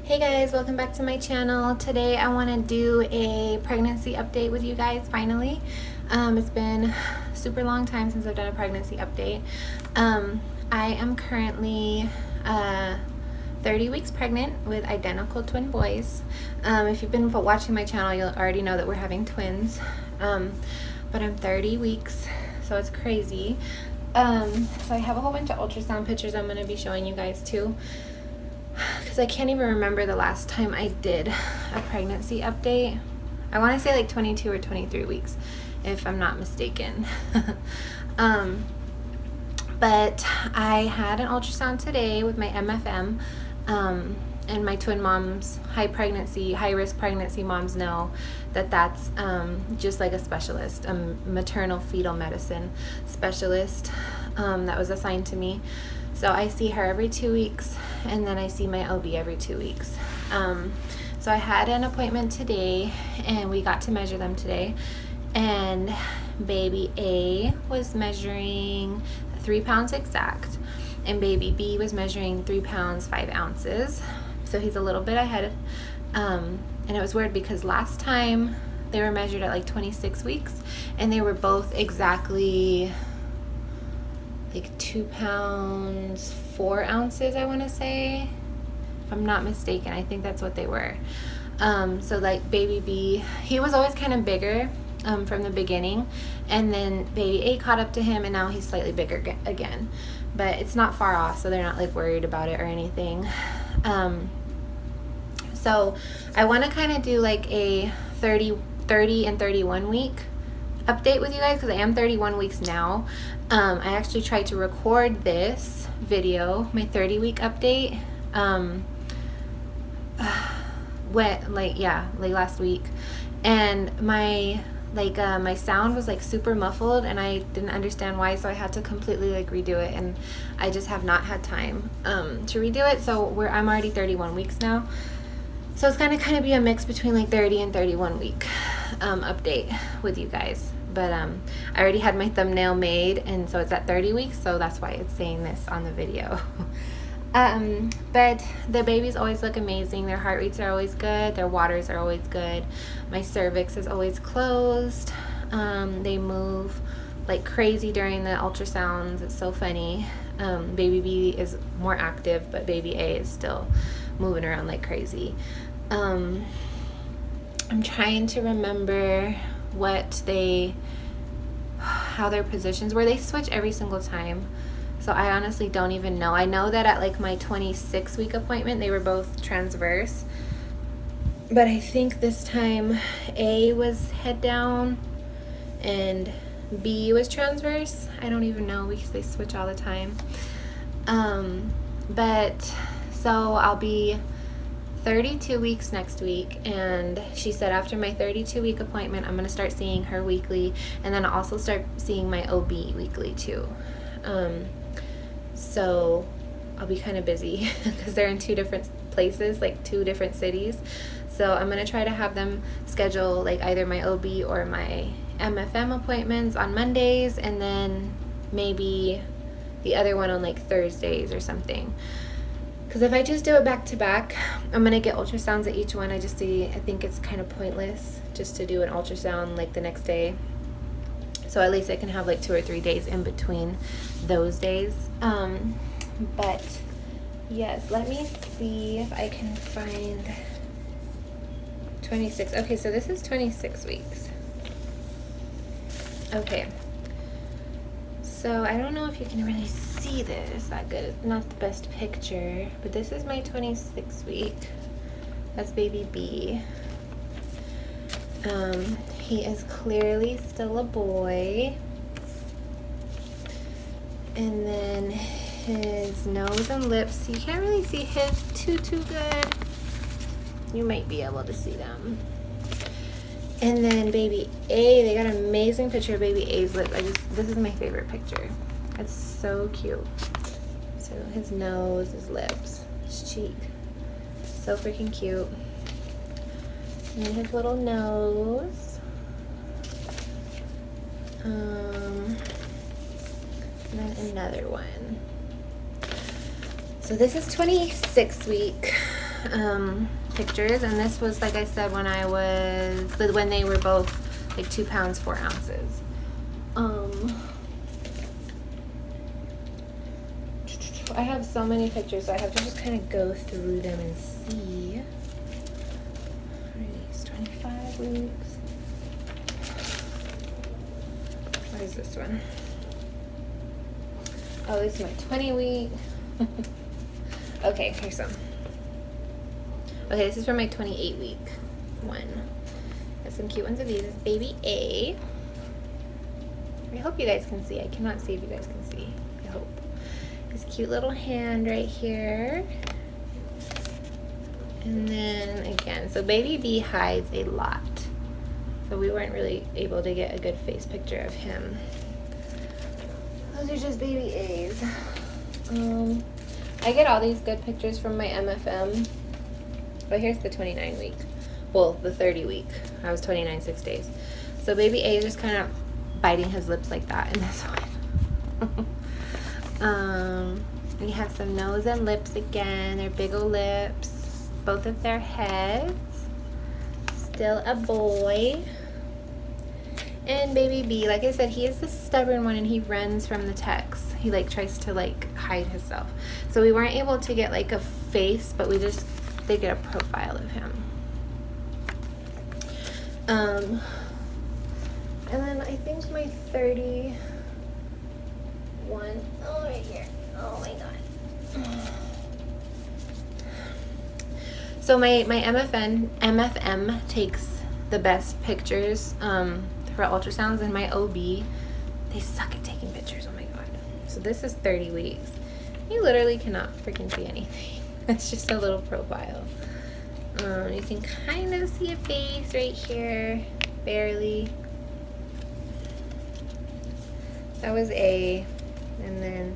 Hey guys, welcome back to my channel. Today I want to do a pregnancy update with you guys finally. It's been a super long time since I've done a pregnancy update. I am currently 30 weeks pregnant with identical twin boys. If you've been watching my channel, you'll already know that we're having twins. But I'm 30 weeks, so it's crazy. So I have a whole bunch of ultrasound pictures I'm going to be showing you guys too, because I can't even remember the last time I did a pregnancy update. I want to say like 22 or 23 weeks, if I'm not mistaken. But I had an ultrasound today with my MFM, and my twin moms, high risk pregnancy moms know that that's just like a specialist, a maternal fetal medicine specialist that was assigned to me. So I see her every 2 weeks, and then I see my OB every 2 weeks. So I had an appointment today, and we got to measure them today. And baby A was measuring 3 pounds exact, and baby B was measuring 3 pounds 5 ounces. So he's a little bit ahead. And it was weird because last time they were measured at like 26 weeks, and they were both exactly like 2 pounds 4 ounces, I want to say, if I'm not mistaken. I think that's what they were. So like baby B, he was always kind of bigger from the beginning, and then baby A caught up to him, and now he's slightly bigger again, but it's not far off, so they're not like worried about it or anything. So I want to kind of do like a 30 and 31 week update with you guys, because I am 31 weeks now. I actually tried to record this video, my 30 week update, like last week, and my sound was like super muffled, and I didn't understand why, so I had to completely like redo it, and I just have not had time to redo it. So I'm already 31 weeks now, so it's gonna kind of be a mix between like 30 and 31 week update with you guys. But I already had my thumbnail made, and so it's at 30 weeks, so that's why it's saying this on the video. But the babies always look amazing. Their heart rates are always good. Their waters are always good. My cervix is always closed. They move like crazy during the ultrasounds. It's so funny. Baby B is more active, but baby A is still moving around like crazy. I'm trying to remember how their positions were. They switch every single time, so I honestly don't even know. I know that at like my 26 week appointment they were both transverse, but I think this time A was head down and B was transverse. I don't even know because they switch all the time. But so I'll be 32 weeks next week, and she said after my 32 week appointment I'm going to start seeing her weekly, and then I'll also start seeing my OB weekly too. So I'll be kind of busy because they're in 2 different places, like 2 different cities. So I'm going to try to have them schedule like either my OB or my MFM appointments on Mondays, and then maybe the other one on like Thursdays or something. Because if I just do it back to back, I'm going to get ultrasounds at each one. I think it's kind of pointless just to do an ultrasound like the next day. So at least I can have like 2 or 3 days in between those days. But yes, let me see if I can find 26. Okay, so this is 26 weeks. Okay. So I don't know if you can really see this that good. It's not the best picture, but this is my 26 week. That's baby B. He is clearly still a boy. And then his nose and lips, you can't really see his too good. You might be able to see them. And then baby A, they got an amazing picture of baby A's lips. This is my favorite picture. It's so cute. So his nose, his lips, his cheek. So freaking cute. And his little nose. And then another one. So this is 26 week. pictures, and this was, like I said, when they were both like 2 pounds 4 ounces. I have so many pictures, so I have to just kind of go through them and see. What are these? 25 weeks. What is this one? Oh, this is my 20 week. Okay, here's some. Okay, this is for my 28 week one. Got some cute ones of these. This is baby A. I hope you guys can see. I cannot see if you guys can see. I hope. This cute little hand right here. And then again, so baby B hides a lot. So we weren't really able to get a good face picture of him. Those are just baby A's. I get all these good pictures from my MFM. But here's the 29 week. Well, the 30 week. I was 29 6 days. So baby A is just kind of biting his lips like that in this one. We have some nose and lips again. They're big old lips. Both of their heads. Still a boy. And baby B, like I said, he is the stubborn one and he runs from the techs. He like tries to like hide himself. So we weren't able to get like a face, but we just did get a profile of him. And then I think my 31, oh right here, oh my god. So my MFM takes the best pictures for ultrasounds, and my OB, they suck at taking pictures, oh my god. So this is 30 weeks. You literally cannot freaking see anything. It's just a little profile. You can kind of see a face right here, barely. That was A, and then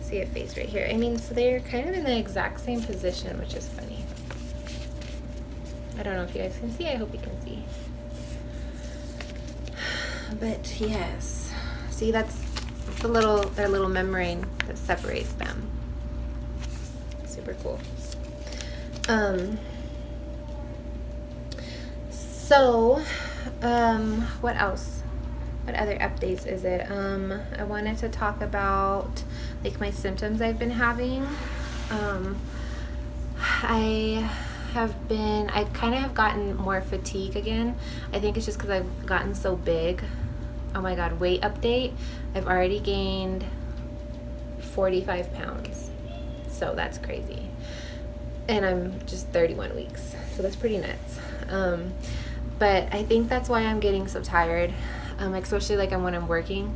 see a face right here. I mean, so they're kind of in the exact same position, which is funny. I don't know if you guys can see. I hope you can see. But yes, see, that's their little membrane that separates them. Super cool. What else? What other updates is it? I wanted to talk about like my symptoms I've been having. I kind of have gotten more fatigue again. I think it's just because I've gotten so big. Oh my god, weight update. I've already gained 45 pounds. So that's crazy. And I'm just 31 weeks. So that's pretty nuts. But I think that's why I'm getting so tired. Especially like when I'm working.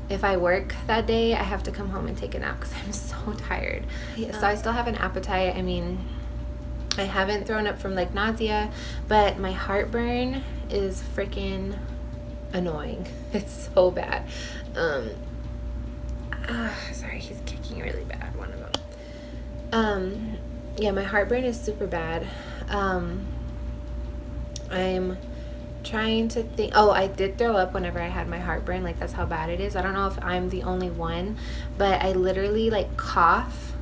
If I work that day, I have to come home and take a nap because I'm so tired. So I still have an appetite. I mean, I haven't thrown up from like nausea, but my heartburn is freaking annoying. It's so bad. Sorry, he's kicking really bad, one of them. Yeah, my heartburn is super bad. I'm trying to think. Oh, I did throw up whenever I had my heartburn. Like, that's how bad it is. I don't know if I'm the only one, but I literally like cough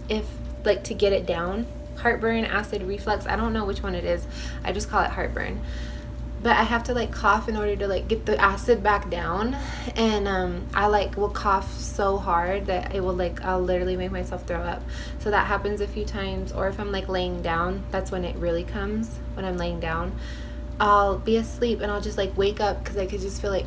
if like to get it down. Heartburn, acid reflux, I don't know which one it is. I just call it heartburn. But I have to like cough in order to like get the acid back down. And I like will cough so hard that it will like, I'll literally make myself throw up. So that happens a few times. Or if I'm like laying down, that's when it really comes. When I'm laying down, I'll be asleep and I'll just like wake up because I could just feel like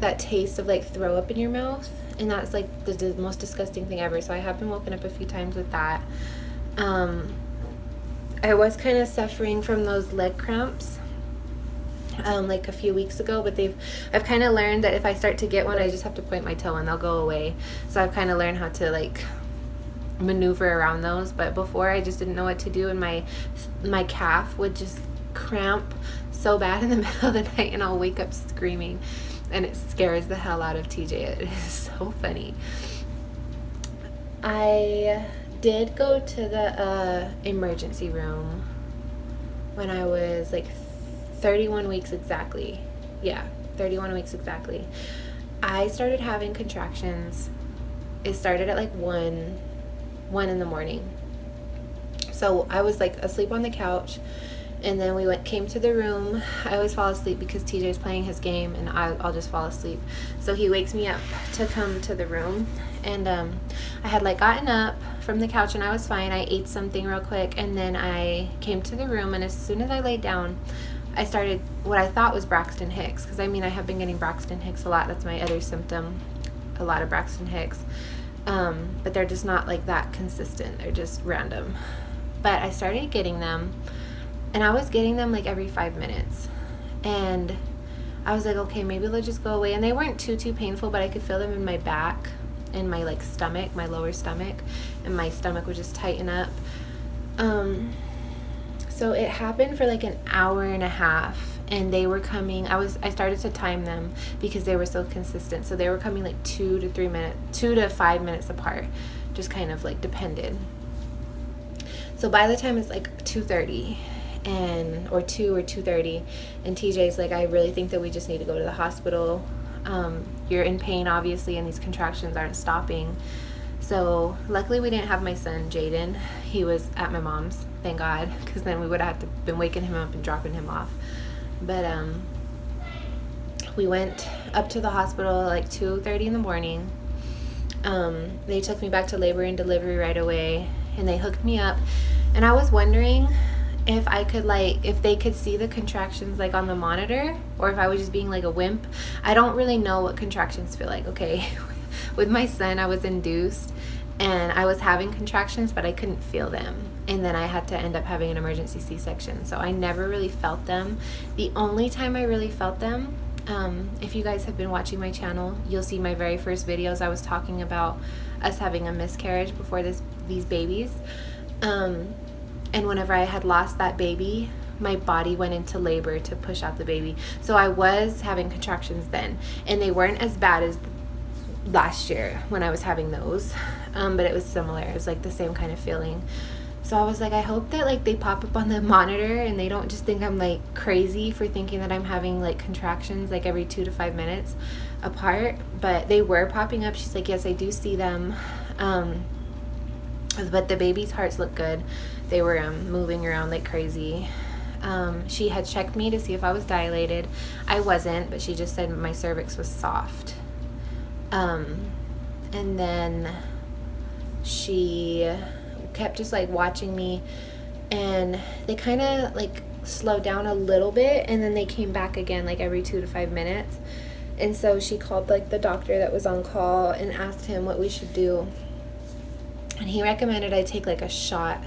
that taste of like throw up in your mouth. And that's like the most disgusting thing ever. So I have been woken up a few times with that. I was kind of suffering from those leg cramps like a few weeks ago, but I've kind of learned that if I start to get one, I just have to point my toe and they'll go away. So I've kind of learned how to like maneuver around those. But before, I just didn't know what to do, and my calf would just cramp so bad in the middle of the night, and I'll wake up screaming, and it scares the hell out of TJ. It is so funny. I did go to the emergency room when I was like 31 weeks exactly. Yeah, 31 weeks exactly. I started having contractions. It started at like 1 in the morning. So I was like asleep on the couch, and then came to the room. I always fall asleep because TJ's playing his game, and I'll just fall asleep. So he wakes me up to come to the room, and I had like gotten up from the couch and I was fine. I ate something real quick, and then I came to the room, and as soon as I laid down, I started what I thought was Braxton Hicks, because I mean I have been getting Braxton Hicks a lot. That's my other symptom, a lot of Braxton Hicks. But they're just not like that consistent. They're just random. But I started getting them, and I was getting them like every 5 minutes, and I was like, okay, maybe they'll just go away. And they weren't too painful, but I could feel them in my back and my like stomach, my lower stomach, and my stomach would just tighten up. So it happened for like an hour and a half, and they were coming. I started to time them because they were so consistent. So they were coming like 2 to 5 minutes apart, just kind of like depended. So by the time it's like 2:30 or 2:30, and TJ's like, I really think that we just need to go to the hospital. You're in pain obviously, and these contractions aren't stopping. So luckily we didn't have my son Jaden. He was at my mom's, thank God, because then we would have been waking him up and dropping him off. But we went up to the hospital at like 2:30 in the morning. They took me back to labor and delivery right away, and they hooked me up. And I was wondering if they could see the contractions like on the monitor, or if I was just being like a wimp. I don't really know what contractions feel like, okay? With my son, I was induced and I was having contractions, but I couldn't feel them. And then I had to end up having an emergency C-section. So I never really felt them. The only time I really felt them, if you guys have been watching my channel, you'll see my very first videos. I was talking about us having a miscarriage before these babies. And whenever I had lost that baby, my body went into labor to push out the baby. So I was having contractions then, and they weren't as bad as last year when I was having those, but it was similar. It was like the same kind of feeling. So I was like, I hope that like they pop up on the monitor and they don't just think I'm like crazy for thinking that I'm having like contractions like every 2 to 5 minutes apart. But they were popping up. She's like, yes, I do see them, but the baby's hearts look good. They were moving around like crazy. She had checked me to see if I was dilated. I wasn't, but she just said my cervix was soft. And then she kept just like watching me, and they kind of like slowed down a little bit, and then they came back again like every 2 to 5 minutes. And so she called like the doctor that was on call and asked him what we should do, and he recommended I take like a shot.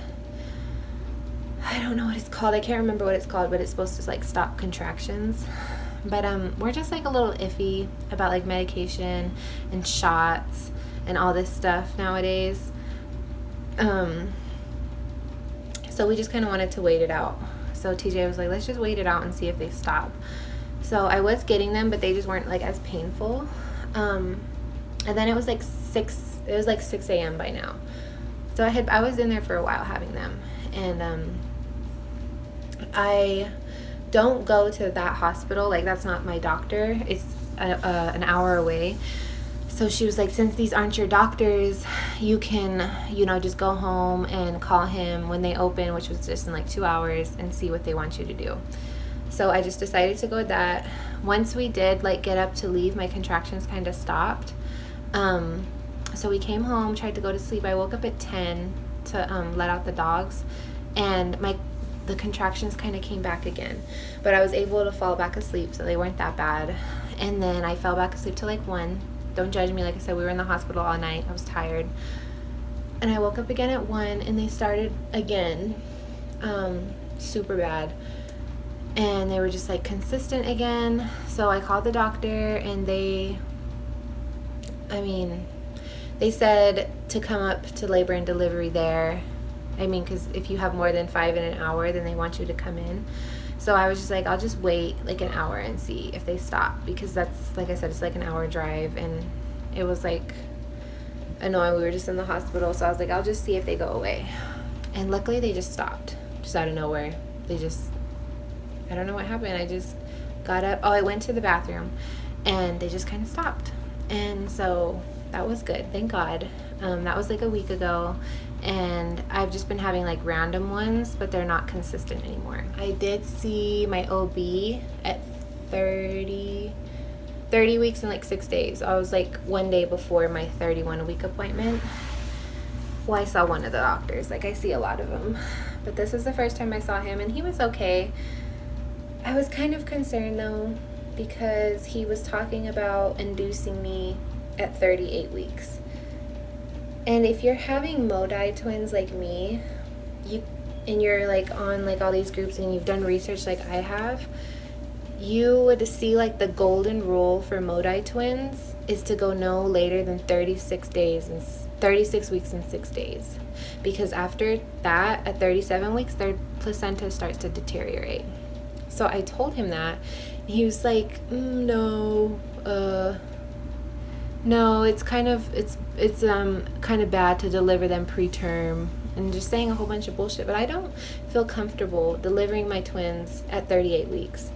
I don't know what it's called. I can't remember what it's called, but it's supposed to like stop contractions. But we're just like a little iffy about like medication and shots and all this stuff nowadays. So we just kind of wanted to wait it out. So TJ was like, let's just wait it out and see if they stop. So I was getting them, but they just weren't like as painful. And then it was like 6 a.m. by now. So I was in there for a while having them, and I don't go to that hospital. Like, that's not my doctor. It's an hour away. So she was like, since these aren't your doctors, you can, just go home and call him when they open, which was just in like 2 hours, and see what they want you to do. So I just decided to go with that. Once we did like get up to leave, my contractions kind of stopped. So we came home, tried to go to sleep. I woke up at 10 to let out the dogs, and the contractions kind of came back again, but I was able to fall back asleep, so they weren't that bad. And then I fell back asleep till like 1. Don't judge me, like I said, we were in the hospital all night. I was tired, and I woke up again at 1, and they started again, super bad, and they were just like consistent again. So I called the doctor, and they said to come up to labor and delivery there. Because if you have more than 5 in an hour, then they want you to come in. So I was just like, I'll just wait like an hour and see if they stop, because that's, like I said, it's like an hour drive, and it was like annoying. We were just in the hospital, so I was like, I'll just see if they go away. And luckily they just stopped, just out of nowhere. I don't know what happened. I just got up. I went to the bathroom, and they just kind of stopped. And so that was good, thank God. That was like a week ago, and I've just been having like random ones, but they're not consistent anymore. I did see my OB at 30 weeks and like 6 days. I was like 1 day before my 31-week appointment. Well, I saw one of the doctors. Like, I see a lot of them, but this is the first time I saw him, and he was okay. I was kind of concerned though, because he was talking about inducing me at 38 weeks. And if you're having Modi twins like me, and you're like on like all these groups and you've done research like I have, you would see like the golden rule for Modi twins is to go no later than 36 weeks and 6 days. Because after that, at 37 weeks, their placenta starts to deteriorate. So I told him that, and he was like, no, it's kind of bad to deliver them preterm, and just saying a whole bunch of bullshit. But I don't feel comfortable delivering my twins at 38 weeks.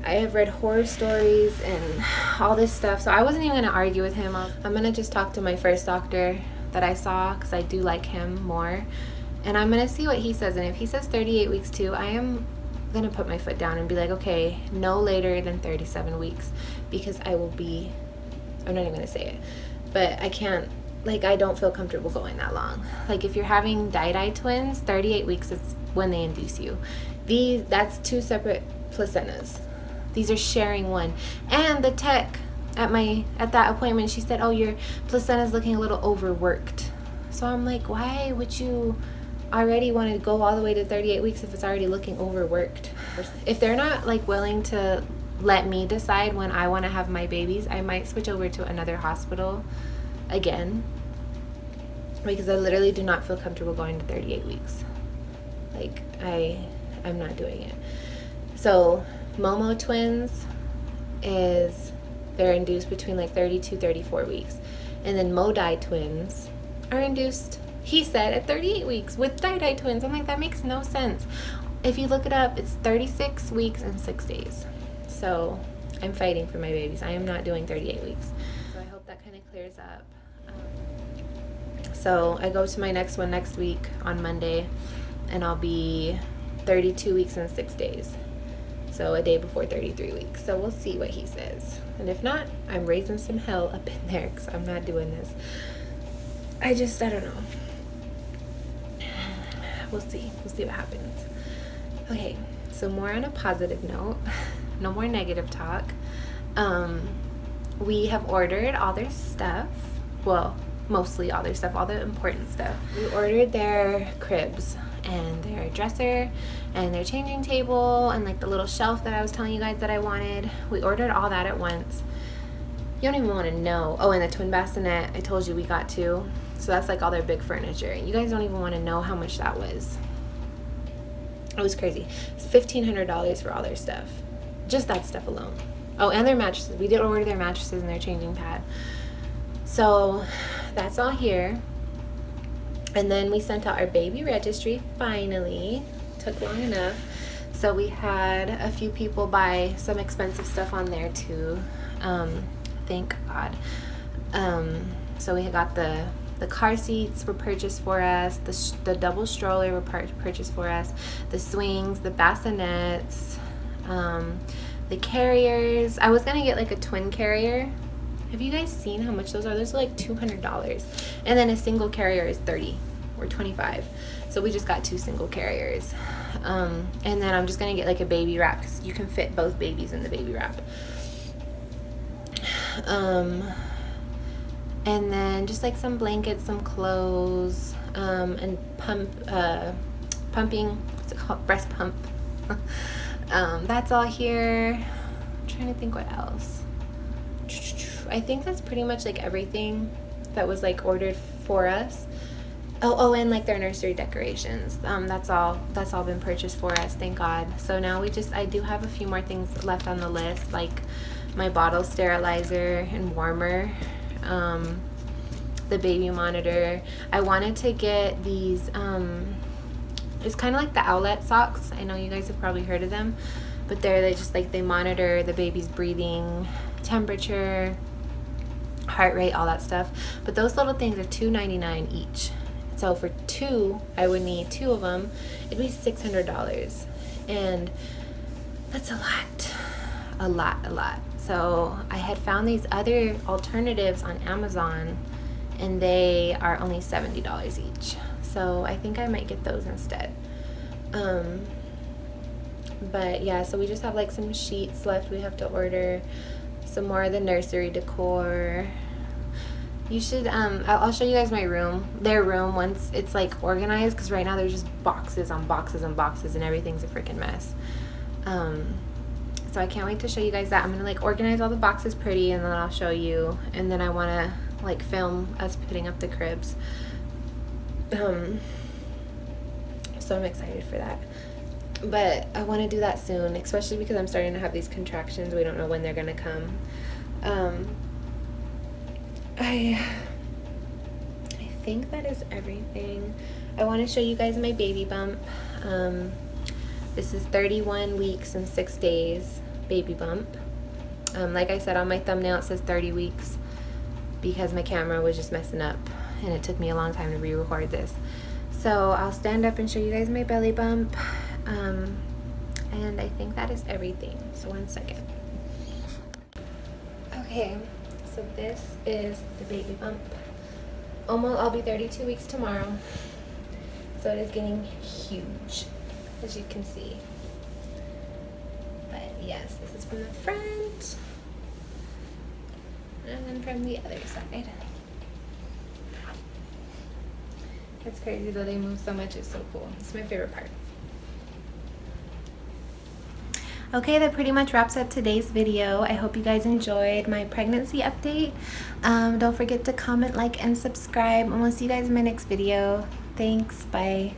I have read horror stories and all this stuff, so I wasn't even going to argue with him. I'm going to just talk to my first doctor that I saw, because I do like him more, and I'm going to see what he says. And if he says 38 weeks too, I am going to put my foot down and be like, okay, no later than 37 weeks, because I'm not even going to say it, but I can't, like, I don't feel comfortable going that long. Like, if you're having die twins, 38 weeks is when they induce you. That's 2 separate placentas. These are sharing one. And the tech at that appointment, she said, oh, your placenta's looking a little overworked. So I'm like, why would you already want to go all the way to 38 weeks if it's already looking overworked? If they're not like willing to let me decide when I want to have my babies, I might switch over to another hospital again, because I literally do not feel comfortable going to 38 weeks. Like, I'm not doing it. So Momo twins they're induced between like 32, 34 weeks. And then Modi twins are induced, he said, at 38 weeks with die twins. I'm like, that makes no sense. If you look it up, it's 36 weeks and 6 days. So I'm fighting for my babies. I am not doing 38 weeks. So I hope that kind of clears up. So I go to my next one next week on Monday, and I'll be 32 weeks and 6 days. So a day before 33 weeks. So we'll see what he says. And if not, I'm raising some hell up in there, because I'm not doing this. I don't know. We'll see. We'll see what happens. Okay, so more on a positive note. No more negative talk. We have ordered all their stuff. Well, mostly all their stuff, all the important stuff. We ordered their cribs and their dresser and their changing table and like the little shelf that I was telling you guys that I wanted. We ordered all that at once. You don't even want to know. Oh, and the twin bassinet, I told you we got too. So that's like all their big furniture. You guys don't even want to know how much that was. It was crazy. It's $1,500 for all their stuff. Just that stuff alone. Oh, and their mattresses. We did order their mattresses and their changing pad. So that's all here. And then we sent out our baby registry, finally. Took long enough. So we had a few people buy some expensive stuff on there too. Thank God. So we got the car seats were purchased for us. The double stroller were purchased for us. The swings, the bassinets, the carriers. I was gonna get like a twin carrier. Have you guys seen how much those are? Those are like $200. And then a single carrier is $30 or $25. So we just got 2 single carriers. And then I'm just gonna get like a baby wrap, because you can fit both babies in the baby wrap. And then just like some blankets, some clothes, and pumping, what's it called? Breast pump. That's all here. I'm trying to think what else. I think that's pretty much like everything that was like ordered for us. Oh, and like their nursery decorations. That's all been purchased for us, thank God. So now I do have a few more things left on the list, like my bottle sterilizer and warmer, the baby monitor. I wanted to get these, it's kind of like the Owlet socks. I know you guys have probably heard of them, but they just like, they monitor the baby's breathing, temperature, heart rate, all that stuff. But those little things are $2.99 each. So for two, I would need two of them. It'd be $600, and that's a lot. So I had found these other alternatives on Amazon, and they are only $70 each. So I think I might get those instead. But yeah, so we just have like some sheets left. We have to order some more of the nursery decor. You should, I'll show you guys their room once it's like organized, because right now there's just boxes on boxes and boxes, and everything's a freaking mess. So I can't wait to show you guys that. I'm gonna like organize all the boxes pretty, and then I'll show you, and then I wanna like film us putting up the cribs. So I'm excited for that. But I want to do that soon, especially because I'm starting to have these contractions. We don't know when they're gonna come. I think that is everything. I want to show you guys my baby bump. This is 31 weeks and 6 days baby bump. Like I said on my thumbnail, it says 30 weeks because my camera was just messing up, and it took me a long time to re-record this. So I'll stand up and show you guys my belly bump. And I think that is everything. So 1 second. Okay, so this is the baby bump. I'll be 32 weeks tomorrow. So it is getting huge, as you can see. But yes, this is from the front. And then from the other side. It's crazy though, they move so much. It's so cool. It's my favorite part. Okay, that pretty much wraps up today's video. I hope you guys enjoyed my pregnancy update. Don't forget to comment, like, and subscribe, and we'll see you guys in my next video. Thanks, bye.